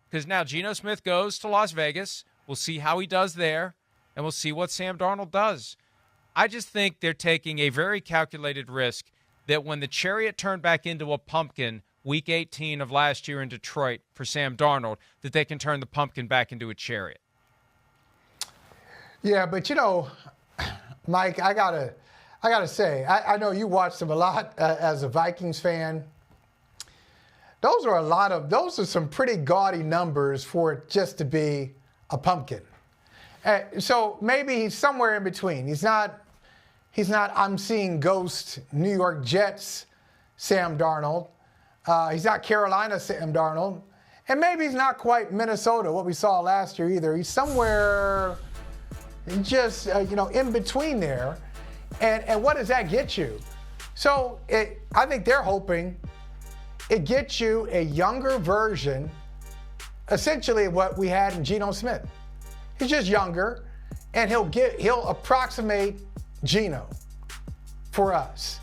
because now Geno Smith goes to Las Vegas. We'll see how he does there, and we'll see what Sam Darnold does. I just think they're taking a very calculated risk that when the chariot turned back into a pumpkin Week 18 of last year in Detroit for Sam Darnold, that they can turn the pumpkin back into a chariot. Yeah, but Mike, I gotta say, I know you watched them a lot as a Vikings fan. Those are some pretty gaudy numbers for it just to be a pumpkin. So maybe he's somewhere in between. He's not I'm seeing ghost New York Jets Sam Darnold. He's not Carolina Sam Darnold. And maybe he's not quite Minnesota, what we saw last year either. He's somewhere just, in between there. And what does that get you? So I think they're hoping it gets you a younger version, essentially what we had in Geno Smith. He's just younger, and he'll approximate Geno for us,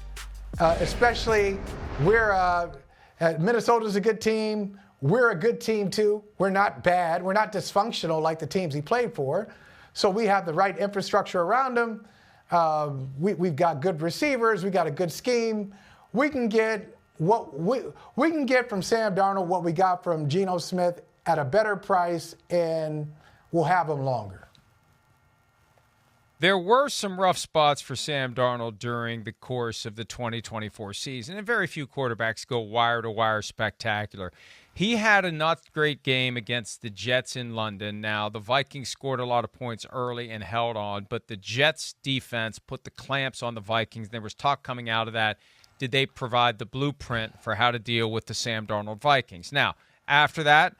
especially Minnesota's a good team. We're a good team too. We're not bad. We're not dysfunctional like the teams he played for. So we have the right infrastructure around him. We've got good receivers. We got a good scheme. We can get we can get from Sam Darnold what we got from Geno Smith at a better price, and we'll have him longer. There were some rough spots for Sam Darnold during the course of the 2024 season, and very few quarterbacks go wire-to-wire spectacular. He had a not great game against the Jets in London. Now, the Vikings scored a lot of points early and held on, but the Jets' defense put the clamps on the Vikings. There was talk coming out of that. Did they provide the blueprint for how to deal with the Sam Darnold Vikings? Now, after that,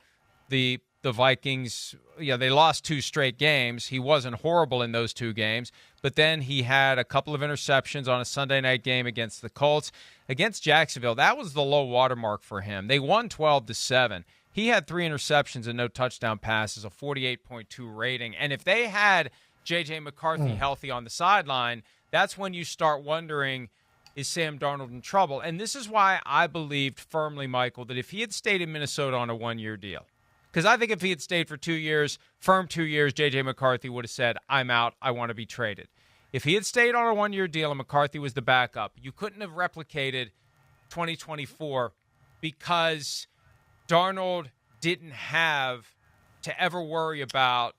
the Vikings, they lost 2 straight games. He wasn't horrible in those 2 games, but then he had a couple of interceptions on a Sunday night game against the Colts. Against Jacksonville, that was the low watermark for him. They won 12-7. He had 3 interceptions and no touchdown passes, a 48.2 rating. And if they had J.J. McCarthy healthy on the sideline, that's when you start wondering, is Sam Darnold in trouble? And this is why I believed firmly, Michael, that if he had stayed in Minnesota on a 1-year deal, because I think if he had stayed for 2 years, firm 2 years, J.J. McCarthy would have said, I'm out, I want to be traded. If he had stayed on a 1-year deal and McCarthy was the backup, you couldn't have replicated 2024 because Darnold didn't have to ever worry about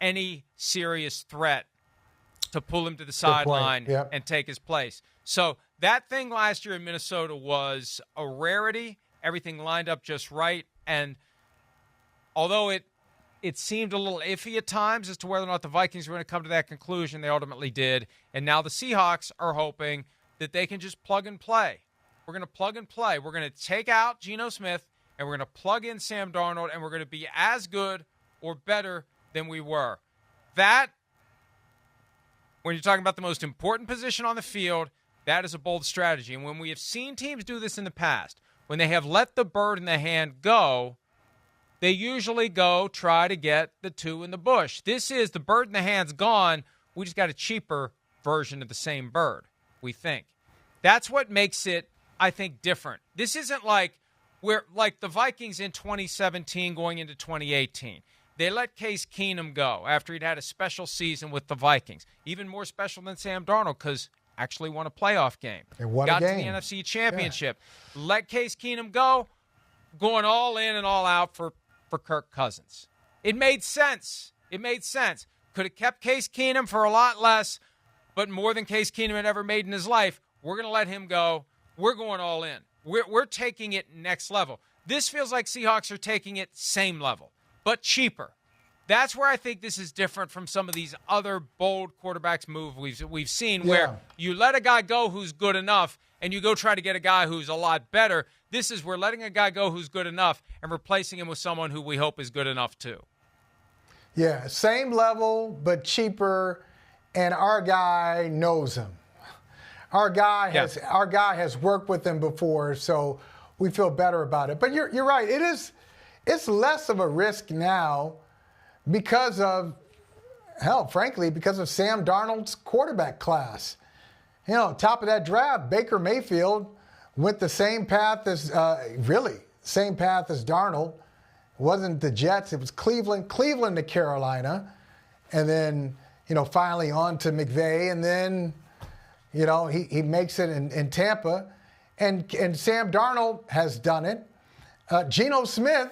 any serious threat to pull him to the sideline and take his place. So that thing last year in Minnesota was a rarity. Everything lined up just right. And although it seemed a little iffy at times as to whether or not the Vikings were going to come to that conclusion, they ultimately did. And now the Seahawks are hoping that they can just plug and play. We're going to plug and play. We're going to take out Geno Smith, and we're going to plug in Sam Darnold, and we're going to be as good or better than we were. That, when you're talking about the most important position on the field, that is a bold strategy. And when we have seen teams do this in the past, when they have let the bird in the hand go, they usually go try to get the 2 in the bush. This is the bird in the hand's gone. We just got a cheaper version of the same bird, we think. That's what makes it, I think, different. This isn't like the Vikings in 2017 going into 2018. They let Case Keenum go after he'd had a special season with the Vikings. Even more special than Sam Darnold because actually won a playoff game. Got to the NFC Championship. Yeah. Let Case Keenum go, going all in and all out for Kirk Cousins. It made sense. Could have kept Case Keenum for a lot less, but more than Case Keenum had ever made in his life. We're going to let him go. We're going all in. We're taking it next level. This feels like Seahawks are taking it same level, but cheaper. That's where I think this is different from some of these other bold quarterbacks move we've seen where you let a guy go who's good enough and you go try to get a guy who's a lot better. This is we're letting a guy go who's good enough and replacing him with someone who we hope is good enough too. Yeah, same level but cheaper, and our guy knows him. Our guy has worked with him before, so we feel better about it. But you're right. It's less of a risk now because of Sam Darnold's quarterback class. Top of that draft, Baker Mayfield went the same path as Darnold. wasn't the Jets. It was Cleveland to Carolina. And then, finally on to McVay. And then, he makes it in Tampa. And Sam Darnold has done it. Geno Smith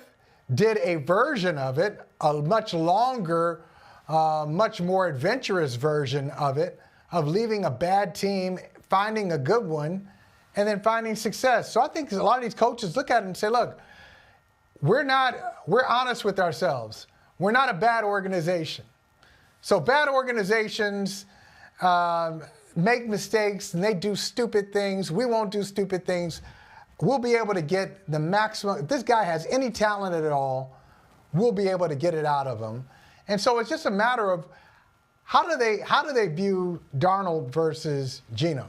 did a version of it, a much longer, much more adventurous version of it, of leaving a bad team, finding a good one, and then finding success. So I think a lot of these coaches look at it and say, look, we're honest with ourselves. We're not a bad organization. So bad organizations make mistakes and they do stupid things. We won't do stupid things. We'll be able to get the maximum. If this guy has any talent at all, we'll be able to get it out of him. And so it's just a matter of how do they view Darnold versus Geno?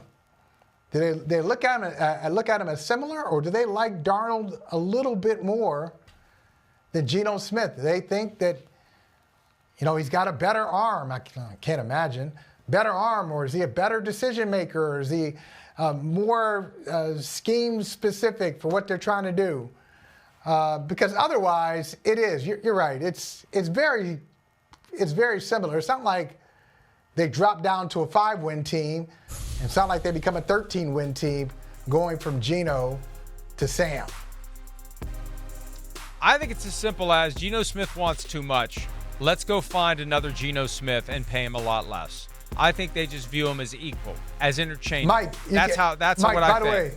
Do they look at him as similar, or do they like Darnold a little bit more than Geno Smith? They think that he's got a better arm. I can't imagine better arm, or is he a better decision maker, or is he more scheme specific for what they're trying to do? Because otherwise, it is. You're right. It's very similar. It's not like they drop down to a 5-win team. It's not like they become a 13-win team going from Geno to Sam. I think it's as simple as Geno Smith wants too much. Let's go find another Geno Smith and pay him a lot less. I think they just view him as equal, as interchangeable. Mike, that's what I think. By the way,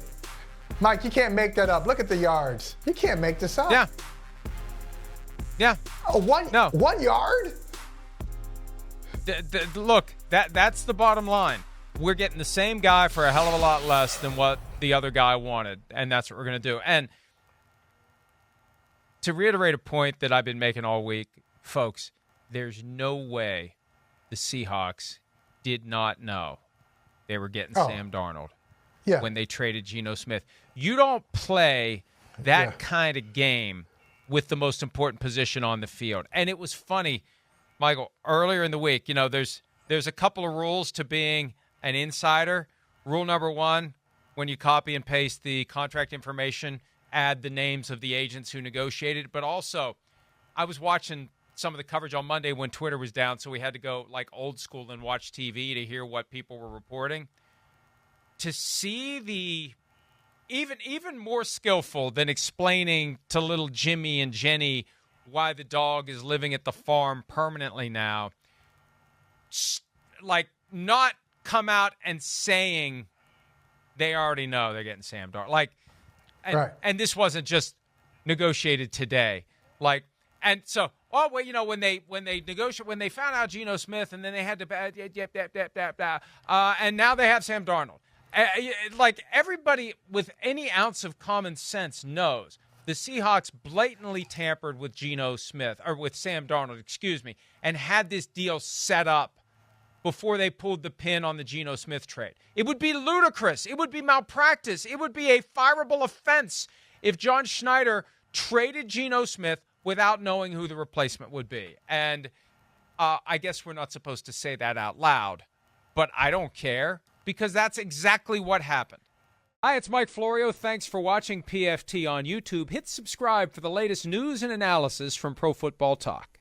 Mike, you can't make that up. Look at the yards. You can't make this up. Yeah. One yard? Look, that's the bottom line. We're getting the same guy for a hell of a lot less than what the other guy wanted, and that's what we're going to do. And to reiterate a point that I've been making all week, folks, there's no way the Seahawks did not know they were getting Sam Darnold when they traded Geno Smith. You don't play that kind of game with the most important position on the field. And it was funny, Michael, earlier in the week, there's a couple of rules to being an insider. Rule number one, when you copy and paste the contract information, add the names of the agents who negotiated. But also, I was watching some of the coverage on Monday when Twitter was down, so we had to go like old school and watch TV to hear what people were reporting. To see the even more skillful than explaining to little Jimmy and Jenny why the dog is living at the farm permanently now, like not come out and saying they already know they're getting Sam Darnold. And this wasn't just negotiated today. And so, when they negotiate, when they found out Geno Smith, and then they had to, and now they have Sam Darnold. Everybody with any ounce of common sense knows the Seahawks blatantly tampered with Geno Smith, or with Sam Darnold, and had this deal set up before they pulled the pin on the Geno Smith trade. It would be ludicrous. It would be malpractice. It would be a fireable offense if John Schneider traded Geno Smith without knowing who the replacement would be. And I guess we're not supposed to say that out loud, but I don't care, because that's exactly what happened. Hi, it's Mike Florio. Thanks for watching PFT on YouTube. Hit subscribe for the latest news and analysis from Pro Football Talk.